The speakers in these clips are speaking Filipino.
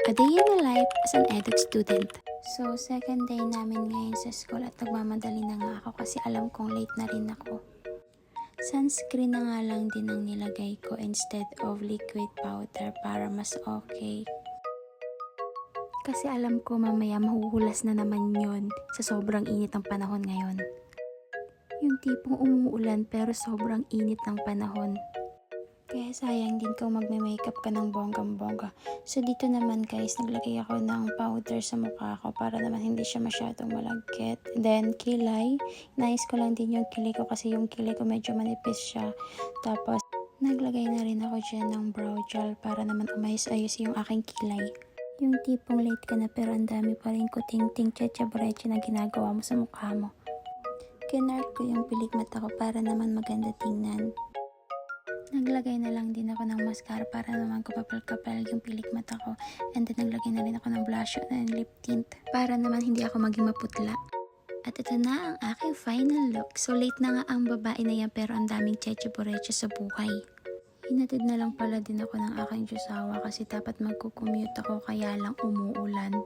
A day in my life as an edu student. So, second day namin ngayon sa school at nagmamadali na nga ako kasi alam kong late na rin ako. Sunscreen na nga lang din ang nilagay ko instead of liquid powder para mas okay. Kasi alam ko mamaya mahuhulas na naman yon sa sobrang init ng panahon ngayon. Yung tipong umuulan pero sobrang init ng panahon. Kaya sayang din kung magme-makeup ka ng bonggang-bongga. So dito naman guys, naglagay ako ng powder sa mukha ko para naman hindi siya masyadong malagkit. Then kilay, nais ko lang din yung kilay ko kasi yung kilay ko medyo manipis siya. Tapos naglagay na rin ako dyan ng brow gel para naman umayos-ayos yung aking kilay. Yung tipong late ka na pero ang dami pa rin kuting-ting tchatchabreche na ginagawa mo sa mukha mo. Kinart ko yung pilik mata ko para naman maganda tingnan. Naglagay na lang din ako ng mascara para naman kapal-kapal yung pilik mata ko. And then naglagay na rin ako ng blush and lip tint para naman hindi ako maging maputla. At ito na ang aking final look. So late na nga ang babae na yan pero ang daming tchatchaboreche sa buhay. Hinatid na lang pala din ako ng aking jusawa kasi dapat magkukommute ako kaya lang umuulan.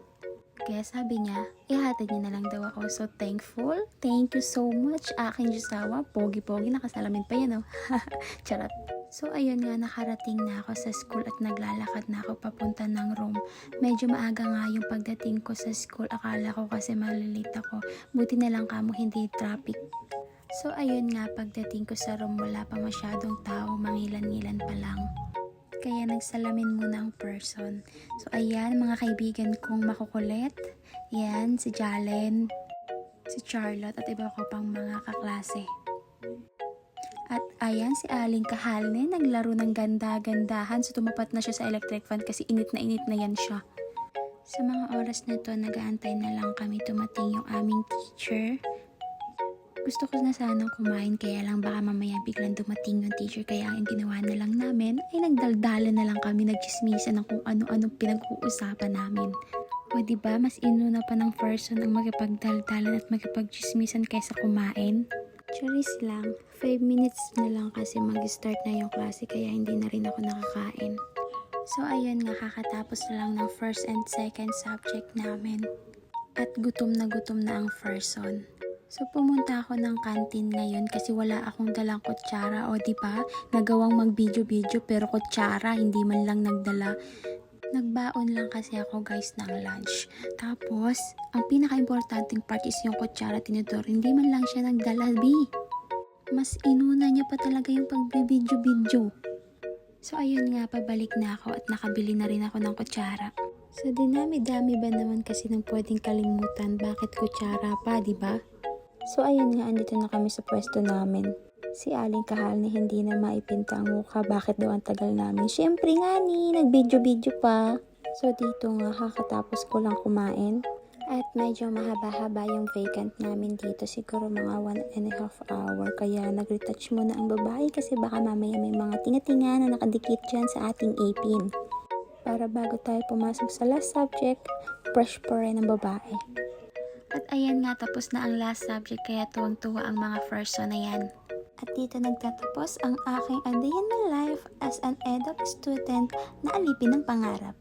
Kaya sabi niya, ihatid niya na lang daw ako. So thankful. Thank you so much aking jusawa. Pogi-pogi, nakasalamin pa yan oh. Charot. So ayun nga, nakarating na ako sa school at naglalakad na ako papunta ng room. Medyo maaga nga yung pagdating ko sa school. Akala ko kasi malilate ako. Buti na lang kamo hindi traffic. So ayun nga, pagdating ko sa room wala pa masyadong tao. Mangilan-ngilan pa lang. Kaya nagsalamin muna ang person. So ayan, mga kaibigan kong makukulit. Yan, si Jalen, si Charlotte at iba ko pang mga kaklase. At ayan si Aling Kahalne, naglaro ng ganda-gandahan. So tumapat na siya sa electric fan kasi init na yan siya. Sa mga oras na to, nag-aantay na lang kami tumating yung aming teacher. Gusto ko na sanang kumain kaya lang baka mamaya biglang dumating yung teacher. Kaya ang ginawa na lang namin ay nagdaldalan na lang kami, nagchismisan ng kung ano-anong pinag-uusapan namin. O diba, mas inuna pa ng person ang magipagdaldalan at magipagchismisan kaysa kumain? Charis lang, 5 minutes na lang kasi mag-start na yung klase kaya hindi na rin ako nakakain. So ayun nga, kakatapos na lang ng first and second subject namin. At gutom na ang person. So pumunta ako ng canteen ngayon kasi wala akong dalang kutsara o diba, nagawang mag-video pero kutsara hindi man lang nagdala. Nagbaon lang kasi ako guys ng lunch. Tapos, ang pinaka-importanting part is yung kutsara tinidor. Hindi man lang siya nagdala, B. Mas inuna niya pa talaga yung pagbibidyo-bidyo. So, ayun nga, pabalik na ako at nakabili na rin ako ng kutsara. So, dinami-dami ba naman kasi nang pwedeng kalimutan bakit kutsara pa, diba? So, ayun nga, andito na kami sa pwesto namin. Si Aling Kahalne hindi na maipinta ang mukha. Bakit daw ang tagal namin? Syempre nga ni, nag-video pa. So dito nga, kakatapos ko lang kumain. At medyo mahaba-haba yung vacant namin dito. Siguro mga 1.5 hour. Kaya nag-retouch muna ang babae kasi baka mamaya may mga tinga-tinga na nakadikit dyan sa ating apin. Para bago tayo pumasok sa last subject, fresh pa rin ang babae. At ayan nga, tapos na ang last subject kaya tuwang-tuwa ang mga person na yan. At dito nagtatapos ang aking A Day in My Life as an edu student na alipin ng pangarap.